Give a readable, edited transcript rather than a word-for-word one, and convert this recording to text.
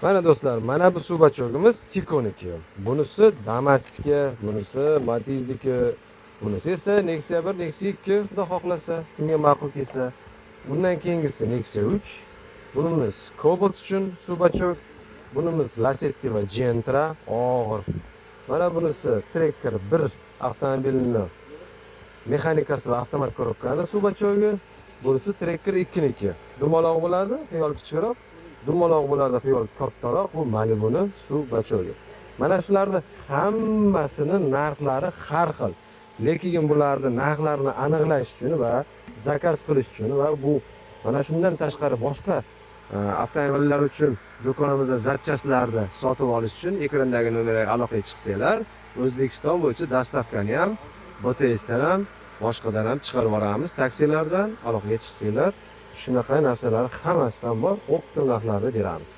Mana do'stlar, mana bu suv bachog'imiz Tikoniki. Bunisi Damastika, bunisi Matiz'niki, bunisi esa Nexia 1, Nexia 2, xudo xohlasa, kimga ma'qul kelsa. Bundan keyingisi Nexia 3. Bunimiz Cobalt uchun suv bachog'. Bunimiz Lacetti va Gentra og'ir. Mana bunisi Tracker 1 avtomobilini mexanikasi va avtomat korobkani suv bachog'i. Bunisi Tracker 2 niki. Dumaloq bo'ladi, xiyol kichikroq. Dumaloq bo'ladi, xiyol kattaroq. Bu Malibu'ning suv bachog'i. Mana shularning hammasini narxlari har xil. Lekin bularning narxlarini aniqlash uchun va zakaz qilish uchun va bu mana shundan tashqari boshqa avtomobillar uchun do'konimizda zapchastlarni sotib olish uchun ekrandagi nomerga aloqaga chiqsanglar, O'zbekiston bo'yicha dastavkani ham BTSdan ham boshqadan ham chiqarib yuboramiz. Taksilardan aloqaga chiqsanglar, shunaqa narsalar hammasidan bor, optim narxlarda beramiz.